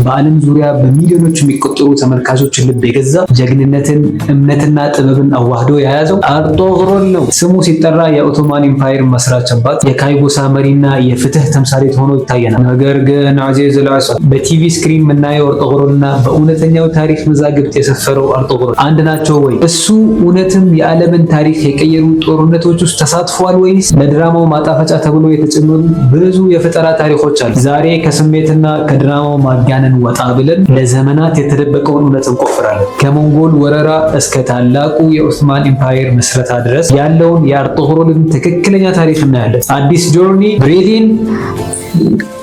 በዓለም ዙሪያ በሚሊዮኖች የሚቆጠሩ ተመልካቾችን ልብ የገዛ ጀግንነትን፣ እምነትና ጥበብን አዋህዶ የያዘው አርጦግሮል ነው። ስሙ ሲጠራ የኦቶማን ኢምፓየር መስራች አባት፣ የካይ ጎሳ መሪና የፍትህ ተምሳሌት ሆኖ ይታየናል። ነገር ግን አዚዝ አልሐሰን በቲቪ ስክሪን የምናየው አርጦግሮልና በእውነተኛው ታሪክ መዛግብት የሰፈረው አርጦግሮል አንድ ናቸው ወይ? እሱ እውነትም የዓለምን ታሪክ የቀየሩ ጦርነቶች ውስጥ ተሳትፏል ወይስ ለድራማው ማጣፈጫ ተብሎ የተጨመሩ ብዙ የፈጠራ ታሪኮች አሉ? ዛሬ ከስሜትና ከድራማው ማጋነን ወጣ ብለን ለዘመናት የተደበቀውን እውነት እንቆፍራለን። ከሞንጎል ወረራ እስከ ታላቁ የኦቶማን ኢምፓየር መስረታ ድረስ ያለውን የአርጦግሮልን ትክክለኛ ታሪክ እናያለን። አዲስ ጆርኒ ብሪዝ ኢን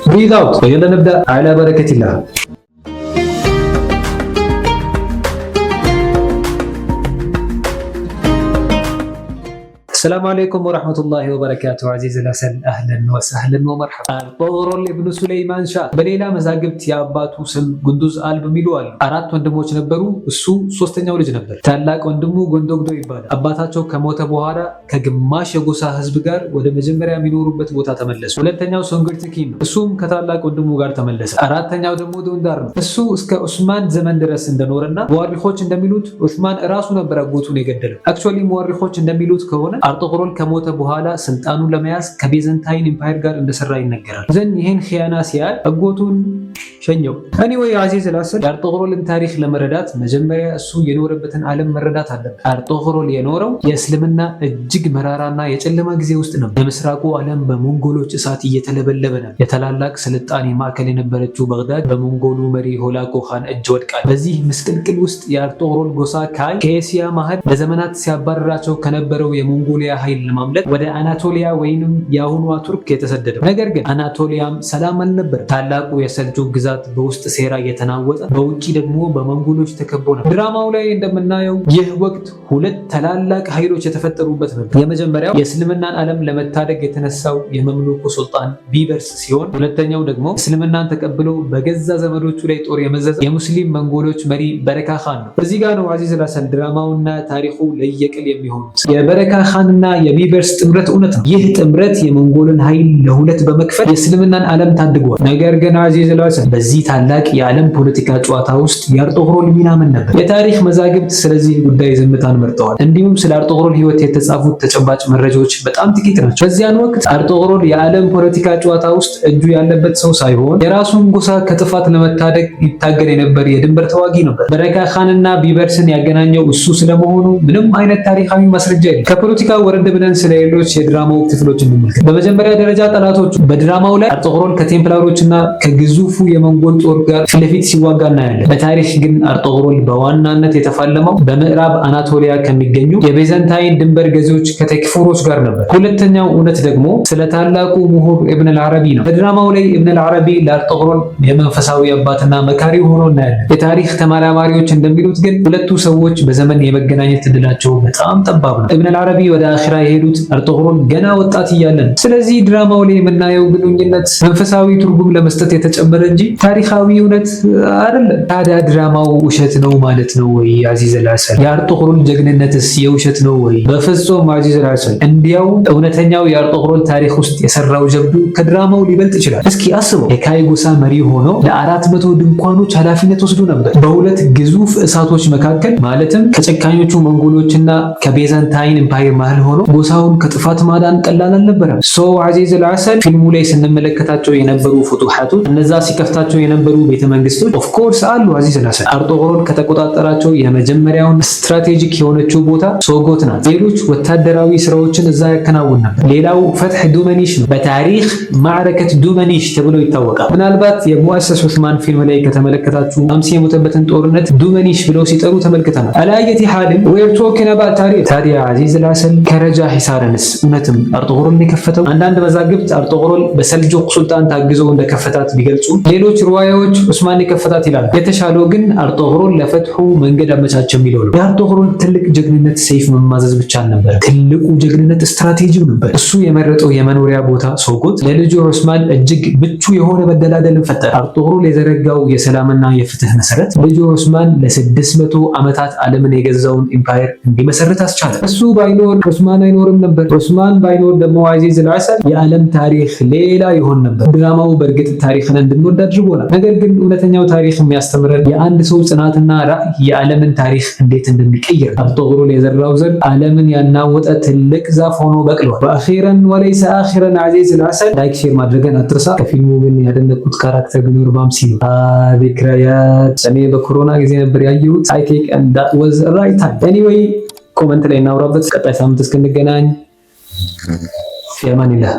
ብሪዝ አውት። ወይላ ነብዳ አላ በረከቲላህ። السلام عليكم ورحمة الله وبركاته. عزيز الأسل أهلا وسهلا ومرحبا. አርጦግሮል ኢብኑ ሱለይማን ሻህ በሌላ መዛግብት የአባቱ ስም ጉንዱዝ አልብ ሚሉ አሉ። አራት ወንድሞች ነበሩ። እሱ ሶስተኛው ልጅ ነበር። ታላቅ ወንድሙ ጎንዶግዶ ይባላል። አባታቸው ከሞተ በኋላ ከግማሽ የጎሳ ህዝብ ጋር ወደ መጀመሪያ የሚኖሩበት ቦታ ተመለሱ። ሁለተኛው ሶንግርትኪን ነው። እሱም ከታላቅ ወንድሙ ጋር ተመለሰ። አራተኛው ደግሞ ዶንዳር ነው። እሱ እስከ ዑስማን ዘመን ድረስ እንደኖረና ሙዋሪኾች እንደሚሉት ዑስማን ራሱ ነበር አጎቱን የገደለው። አክቹዋሊ ሙዋሪኾች እንደሚሉት ከሆነ አርጦግሮል ከሞተ በኋላ ስልጣኑን ለመያዝ ከቤዘንታይን ኢምፓየር ጋር እንደሰራ ይነገራል። ዘን ይሄን ኺያና ሲያል አጎቱን ሸኘው። ኤኒዌይ አዚዝ አልሐሰን የአርጦግሮልን ታሪክ ለመረዳት መጀመሪያ እሱ የኖረበትን ዓለም መረዳት አለበት። አርጦግሮል የኖረው የእስልምና እጅግ መራራና የጨለማ ጊዜ ውስጥ ነው። የምስራቁ ዓለም በሞንጎሎች እሳት እየተለበለበ ነው። የታላላቅ ስልጣኔ ማዕከል የነበረችው በግዳድ በሞንጎሉ መሪ ሆላኮ ካን እጅ ወድቃል። በዚህ ምስቅልቅል ውስጥ የአርጦግሮል ጎሳ ካይ ከኤስያ መሃል ለዘመናት ሲያባረራቸው ከነበረው የሞንጎሊያ ኃይል ለማምለጥ ወደ አናቶሊያ ወይንም የአሁኗ ቱርክ የተሰደደው። ነገር ግን አናቶሊያም ሰላም አልነበረም። ታላቁ የሰልጁክ ግዛት በውስጥ ሴራ እየተናወጠ በውጪ ደግሞ በመንጎሎች ተከቦ ነበር። ድራማው ላይ እንደምናየው ይህ ወቅት ሁለት ታላላቅ ኃይሎች የተፈጠሩበት ነበር። የመጀመሪያው የእስልምናን ዓለም ለመታደግ የተነሳው የመምሉኩ ሱልጣን ቢበርስ ሲሆን፣ ሁለተኛው ደግሞ እስልምናን ተቀብሎ በገዛ ዘመዶቹ ላይ ጦር የመዘዘ የሙስሊም መንጎሎች መሪ በረካ ካን ነው። እዚህ ጋር ነው አዚዝ አልሐሰን ድራማውና ታሪኩ ለየቅል የሚሆኑት። የበረካ ካንና የቢበርስ ጥምረት እውነት ነው። ይህ ጥምረት የመንጎልን ኃይል ለሁለት በመክፈል የእስልምናን ዓለም ታድጓል። ነገር ግን አዚዝ አልሐሰን በዚህ ታላቅ የዓለም ፖለቲካ ጨዋታ ውስጥ የአርጦግሮል ሚና ምን ነበር? የታሪክ መዛግብት ስለዚህ ጉዳይ ዝምታን መርጠዋል። እንዲሁም ስለ አርጦግሮል ሕይወት የተጻፉት ተጨባጭ መረጃዎች በጣም ጥቂት ናቸው። በዚያን ወቅት አርጦግሮል የዓለም ፖለቲካ ጨዋታ ውስጥ እጁ ያለበት ሰው ሳይሆን የራሱን ጎሳ ከጥፋት ለመታደግ ይታገል የነበር የድንበር ተዋጊ ነበር። በረካ ካንና ቢበርስን ያገናኘው እሱ ስለመሆኑ ምንም አይነት ታሪካዊ ማስረጃ የለም። ከፖለቲካ ወረድ ብለን ስለ ሌሎች የድራማው ክፍሎች እንመልከት። በመጀመሪያ ደረጃ ጠላቶቹ በድራማው ላይ አርጦግሮል ከቴምፕላሮችና ከግዙፉ የመንጎል ጦር ጋር ፊት ለፊት ሲዋጋ እናያለን። በታሪክ ግን አርጦግሮል በዋናነት የተፋለመው በምዕራብ አናቶሊያ ከሚገኙ የቤዘንታይን ድንበር ገዢዎች ከቴክፎሮች ጋር ነበር። ሁለተኛው እውነት ደግሞ ስለ ታላቁ ምሁር ኢብን አልዓረቢ ነው። በድራማው ላይ ኢብን አልዓረቢ ለአርጦግሮል የመንፈሳዊ አባትና መካሪ ሆኖ እናያለን። የታሪክ ተመራማሪዎች እንደሚሉት ግን ሁለቱ ሰዎች በዘመን የመገናኘት እድላቸው በጣም ጠባብ ነው። ኢብን አልዓረቢ ወደ አኺራ የሄዱት አርጦግሮል ገና ወጣት እያለ ነው። ስለዚህ ድራማው ላይ የምናየው ግንኙነት መንፈሳዊ ትርጉም ለመስጠት የተጨመረ እንጂ ታሪካዊ እውነት አይደለም። ታዲያ ድራማው ውሸት ነው ማለት ነው ወይ አዚዝ አልሐሰን? የአርጦግሮል ጀግንነትስ የውሸት ነው ወይ? በፍጹም አዚዝ አልሐሰን። እንዲያው እውነተኛው የአርጦግሮል ታሪክ ውስጥ የሰራው ጀብዱ ከድራማው ሊበልጥ ይችላል። እስኪ አስበው፣ የካይ ጎሳ መሪ ሆኖ ለ400 ድንኳኖች ኃላፊነት ወስዶ ነበር። በሁለት ግዙፍ እሳቶች መካከል ማለትም ከጨካኞቹ መንጎሎችና ከቤዛንታይን ኢምፓየር መሃል ሆኖ ጎሳውን ከጥፋት ማዳን ቀላል አልነበረም። አዚዝ አልሐሰን ፊልሙ ላይ ስንመለከታቸው የነበሩ ፉቱሃቶች፣ እነዛ ሲከፍታቸው የነበሩ ቤተመንግስቶች ኦፍ ኮርስ አሉ። አዚዝ አልሐሰን አርጦግሮል ከተቆጣጠራቸው የመጀመሪያውን ስትራቴጂክ የሆነችው ቦታ ሶጎት ናት። ሌሎች ወታደራዊ ስራዎችን እዛ ያከናውን ነበር። ሌላው ፈትህ ዱመኒሽ ነው። በታሪክ ማዕረከት ዱመኒሽ ተብሎ ይታወቃል። ምናልባት የሙአሰስ ዑስማን ፊልም ላይ ከተመለከታችሁ አምሲ የሞተበትን ጦርነት ዱመኒሽ ብለው ሲጠሩ ተመልክተናል። አላየቲ ሐልን ዌር ቶኪንግ አባውት ታሪክ። ታዲያ አዚዝ አልሐሰን ከረጃ ሂሳረንስ እውነትም አርጦግሮልን የከፈተው? አንዳንድ መዛግብት አርጦግሮል በሰልጁቅ ሱልጣን ታግዞ እንደከፈታት ቢገልጹ፣ ሌሎች ሩዋያዎች ዑስማን የከፈታት ይላሉ። የተሻለው ግን አርጦግሮል ለፈትሑ መንገድ አመቻቸ የሚለው ነው። የአርጦግሮል ትልቅ ጀግንነት ሰይፍ መማዘዝ ብቻ አልነበር። ትልቁ ጀግንነት ስትራቴጂው ነበር። እሱ የመረጠው የመኖሪያ ቦታ ሶጎት ለልጁ ዑስማን እጅግ ምቹ የሆነ መደላደልን ፈጠረ። አርጦግሮል የዘረጋው የሰላምና የፍትህ መሰረት ልጁ ዑስማን ለ600 ዓመታት ዓለምን የገዛውን ኢምፓየር እንዲመሰርት አስቻለ። እሱ ባይኖር ዑስማን አይኖርም ነበር። ዑስማን ባይኖር ደግሞ አዚዝ አልሐሰን የዓለም ታሪክ ሌላ ይሆን ነበር። ድራማው በእርግጥ ታሪክን እንድንወድ አድርጎናል። ነገር ግን እውነተኛው ታሪክ የሚያስተምረን የአንድ ሰው ጽናትና ራዕይ የዓለምን ታሪክ እንዴት እንደሚቀይር። አልጦግሩል የዘራው ዘር ዓለምን ያናወጠ ትልቅ ዛፍ ሆኖ በቅሏል። ወአኺረን ወለይሰ አኺረን ዐዚዝ አልዐሰል። ላይክ ሼር ማድረግን አትርሳ። ከፊልሙ ግን ያደነቁት ካራክተር ቢኖር ባምሲ ነው። ዚክራያት እኔ በኮሮና ጊዜ ነበር ያየሁት። አይ ቲንክ and that was right time. Anyway ኮመንት ላይ እናውራበት። ቀጣይ ሳምንት እስክንገናኝ ፊ አማኒላህ።